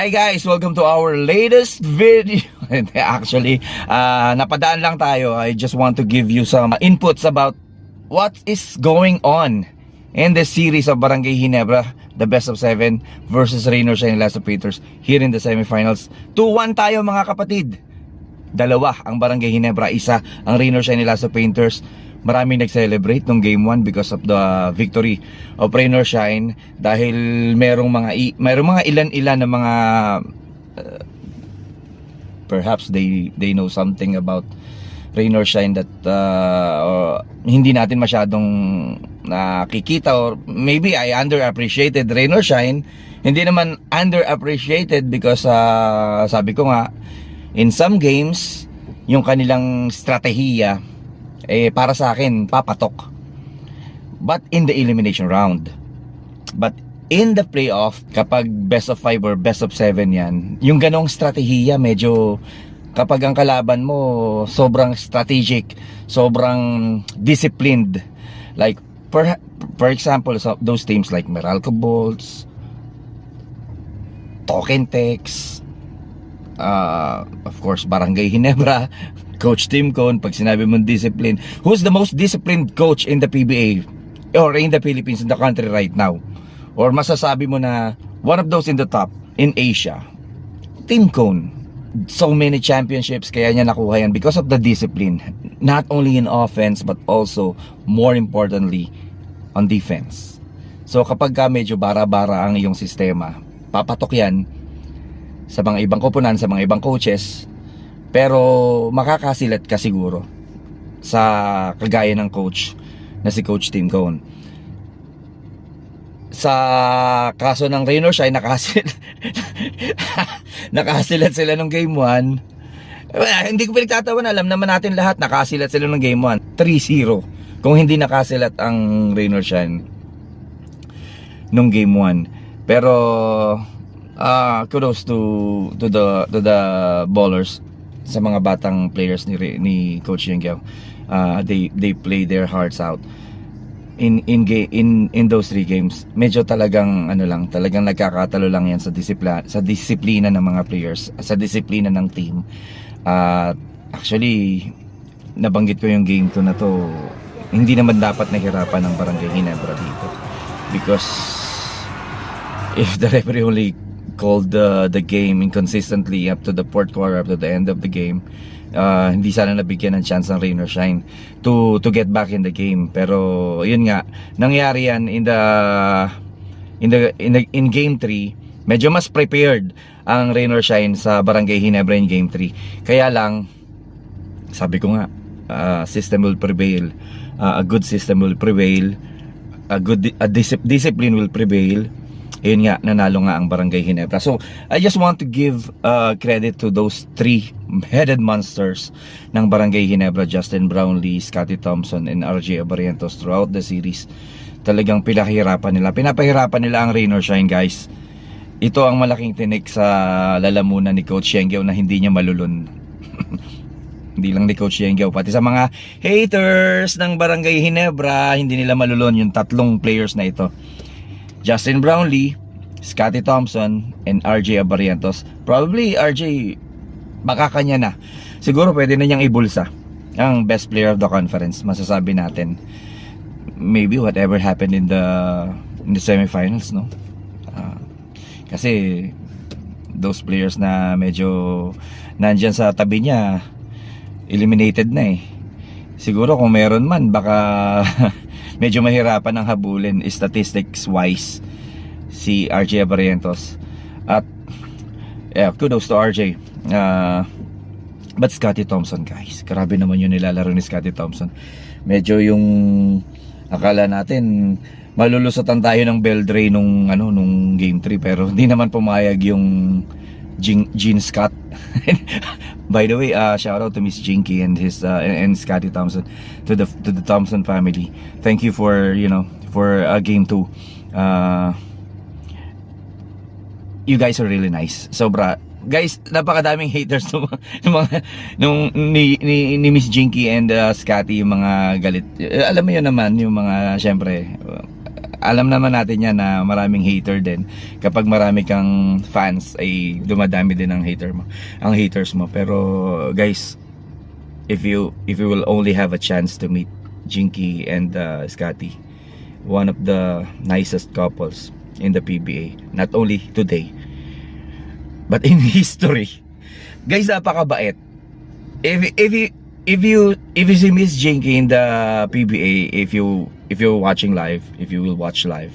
Hi guys! Welcome to our latest video. Actually, napadaan lang tayo. I just want to give you some inputs about what is going on in the series of Barangay Ginebra, the best of 7 versus Raynor Shine Lasso Painters here in the semifinals. 2-1 tayo mga kapatid. Dalawa ang Barangay Ginebra, isa ang Raynor Shine Lasso Painters. Maraming nag-celebrate nung game 1 because of the victory of Raynor Shine dahil merong mga ilan-ilan na mga perhaps they know something about Raynor Shine that hindi natin masyadong nakikita, or maybe I underappreciated Raynor Shine. Hindi naman underappreciated because sabi ko nga, in some games yung kanilang strategiya para sa akin papatok, but in the elimination round. But in the playoff, kapag best of 5 or best of 7 yan, yung ganong strategiya medyo, kapag ang kalaban mo sobrang strategic, sobrang disciplined, like for example, so those teams like Meralco Bolts, Token Tex, of course Barangay Ginebra, Coach Tim Cone. Pag sinabi mong discipline, who's the most disciplined coach in the PBA or in the Philippines, in the country right now? Or masasabi mo na one of those in the top in Asia? Tim Cone. So many championships kaya niya nakuha yan because of the discipline, not only in offense but also, more importantly, on defense. So kapag medyo bara-bara ang iyong sistema, papatok yan sa mga ibang koponan, sa mga ibang coaches. Pero makakasilat ka siguro sa kagaya ng coach na si Coach Tim Cone. Sa kaso ng Raynor Shine, nakasilat sila nung game 1. Hindi ko pinagtatawan, alam naman natin lahat, nakasilat sila nung game 1 3-0 kung hindi nakasilat ang Raynor Shine nung game 1. Pero kudos to the ballers, sa mga batang players ni Coach Yengyao. They play their hearts out in those 3 games. Medyo talagang talagang nagkakatalo lang yan sa disiplina ng mga players, sa disiplina ng team. Actually, nabanggit ko yung game 2 na to, hindi naman dapat nahirapan ng Barangay Ginebra dito, because if the referee only called the game inconsistently up to the 4th quarter, up to the end of the game, hindi sana nabigyan ng chance ng Raynor Shine to get back in the game. Pero yun nga, nangyari yan in game 3. Medyo mas prepared ang Raynor Shine sa Barangay Ginebra in game 3. Kaya lang, sabi ko nga, system will prevail, a good system will prevail, a discipline will prevail. Ayun nga, nanalo nga ang Barangay Ginebra. So, I just want to give credit to those 3 headed monsters ng Barangay Ginebra: Justin Brownlee, Scotty Thompson, and RJ Abarientos throughout the series. Talagang pinapahirapan nila ang Raynor Shine, guys. Ito ang malaking tinik sa lalamunan ni Coach Yengyao na hindi niya malulun. Hindi lang ni Coach Yengyao, pati sa mga haters ng Barangay Ginebra, hindi nila malulun yung 3 players na ito: Justin Brownlee, Scotty Thompson, and RJ Abarientos. Probably RJ, baka kanya na. Siguro pwede na niyang ibulsa ang best player of the conference, masasabi natin. Maybe whatever happened in the semifinals, no? Kasi those players na medyo nandyan sa tabi niya, eliminated na eh. Siguro kung meron man, baka medyo mahirapan ang habulin statistics wise si RJ Abarientos. At kudos to RJ. But Scotty Thompson, guys, grabe naman yung nilalaro ni Scotty Thompson. Medyo yung akala natin malulusotan tayo ng Beldray nung game 3, pero hindi naman pumayag yung Gene Scott. By the way, shout out to Miss Jinky and his and Scotty Thompson, to the Thompson family. Thank you for game 2. You guys are really nice. Sobra. Guys, napakadaming haters ni Miss Jinky and Scotty, yung mga galit. Alam mo yun naman, yung mga syempre alam naman natin yan na maraming hater din. Kapag marami kang fans ay dumadami din ang haters mo. Pero guys, if you will only have a chance to meet Jinky and Scotty, one of the nicest couples in the PBA, not only today but in history. Guys, napakabait. If you see Miss Jinky in the PBA, if you're watching live, if you will watch live,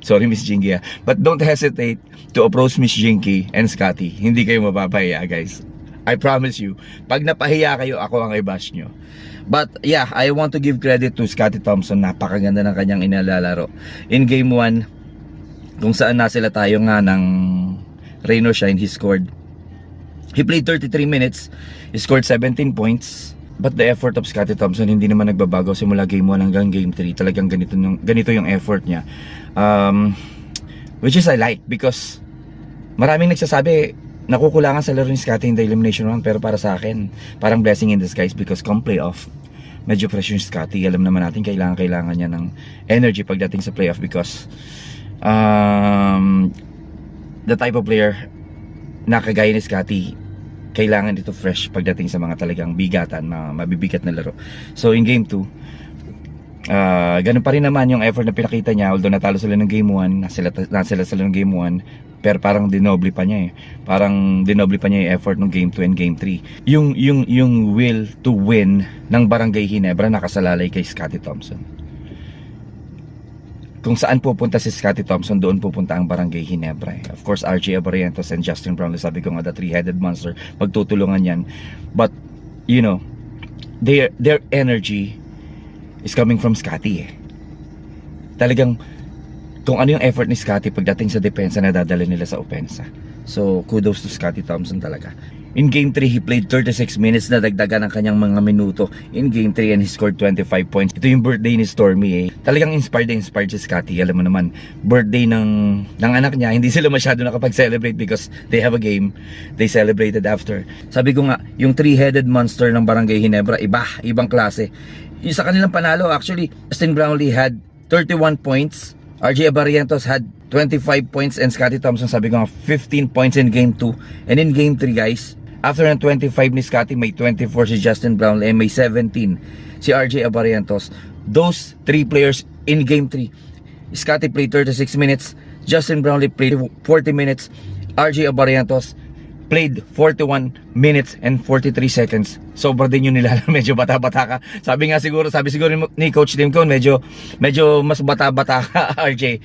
sorry Miss Jinky, but don't hesitate to approach Miss Jinky and Scotty. Hindi kayo mapapahiya, guys. I promise you. Pag napahiya kayo, ako ang i-bash nyo. But yeah, I want to give credit to Scotty Thompson. Napakaganda ng kanyang inalalaro. In game 1, kung saan na sila tayo nga ng rain or shine, he played 33 minutes, he scored 17 points. But the effort of Scotty Thompson hindi naman nagbabago simula game 1 hanggang game 3. Talagang ganito yung effort niya. Which is I like, because maraming nagsasabi nakukulangan sa laro ni Scotty in the elimination round, pero para sa akin parang blessing in disguise, because come playoff medyo fresh yung Scotty. Alam naman natin kailangan niya ng energy pagdating sa playoff, because the type of player na kagaya ni Scotty, kailangan dito fresh pagdating sa mga talagang bigatan, mga mabibigat na laro. So in game 2, ganun pa rin naman yung effort na pinakita niya. Although natalo sila ng game 1, nasila sila ng game 1, pero parang dinoble pa niya parang dinoble pa niya yung effort ng game 2 and game 3. Yung will to win ng Barangay Ginebra nakasalalay kay Scotty Thompson. Kung saan pupunta si Scotty Thompson, doon pupunta ang Barangay Ginebra. Of course, RJ Abarientos and Justin Brownlee, sabi ko nga, the three-headed monster, magtutulungan yan. But you know, their energy is coming from Scotty. Talagang kung ano yung effort ni Scotty pagdating sa depensa, na dadala nila sa opensa. So kudos to Scotty Thompson talaga. In game 3, he played 36 minutes, na dagdagan ang kanyang mga minuto in game 3, and he scored 25 points. Ito yung birthday ni Stormy. Talagang inspired si Scotty. Alam mo naman, birthday ng anak niya, hindi sila masyado nakapag-celebrate because they have a game. They celebrated after. Sabi ko nga, yung three-headed monster ng Barangay Ginebra, ibang klase. Yung sa kanilang panalo, actually, Justin Brownlee had 31 points, RJ Abarientos had 25 points, and Scotty Thompson, sabi ko nga, 15 points in game 2. And in game 3, guys, after ng 25 ni Scotty, may 24 si Justin Brownlee, and may 17 si RJ Abarientos. Those 3 players in game 3, Scotty played 36 minutes, Justin Brownlee played 40 minutes, RJ Abarientos played 41 minutes and 43 seconds. Sobra din yung nilalaro. Medyo bata-bata ka. Sabi siguro ni Coach Dimcon, medyo mas bata-bata ka, RJ.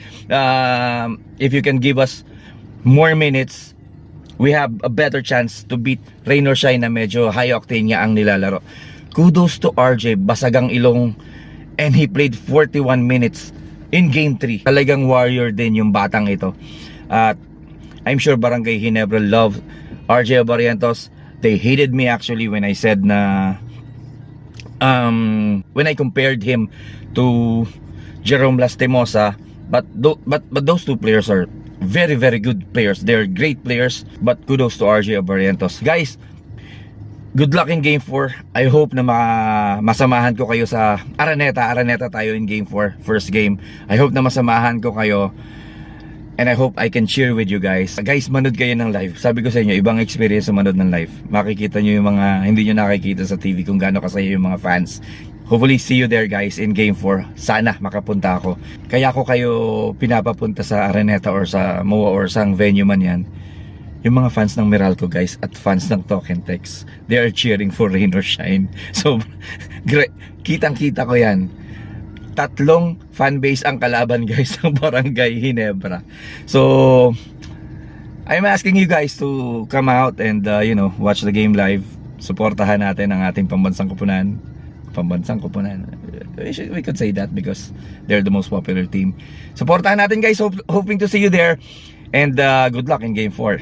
If you can give us more minutes, we have a better chance to beat rain or shine na medyo high octane niya ang nilalaro. Kudos to RJ, basagang ilong, and he played 41 minutes in game 3. Talagang warrior din yung batang ito. At I'm sure Barangay Ginebra love RJ Abarientos. They hated me actually when I said na when I compared him to Jerome Lastimosa, but those two players are very good players. They're great players, but kudos to RJ Abarientos. Guys, good luck in game 4. I hope na masamahan ko kayo sa Araneta tayo in game 4, first game. I hope na masamahan ko kayo, and I hope I can cheer with you guys. Guys, manood kayo ng live. Sabi ko sa inyo, ibang experience sa manood ng live. Makikita nyo yung mga hindi nyo nakikita sa TV, kung gaano kasaya yung mga fans. Hopefully, see you there guys in game 4. Sana makapunta ako. Kaya ako kayo pinapapunta sa Araneta or sa MOA or sa venue man yan. Yung mga fans ng Meralco guys, at fans ng Talk and Text, they are cheering for rain or shine. So, kitang-kita ko yan. 3 fanbase ang kalaban guys ng Barangay Ginebra. So I'm asking you guys to come out and watch the game live. Suportahan natin ang ating pambansang kupunan. We could say that because they're the most popular team. Suportahan natin guys. Hoping to see you there, and good luck in game 4.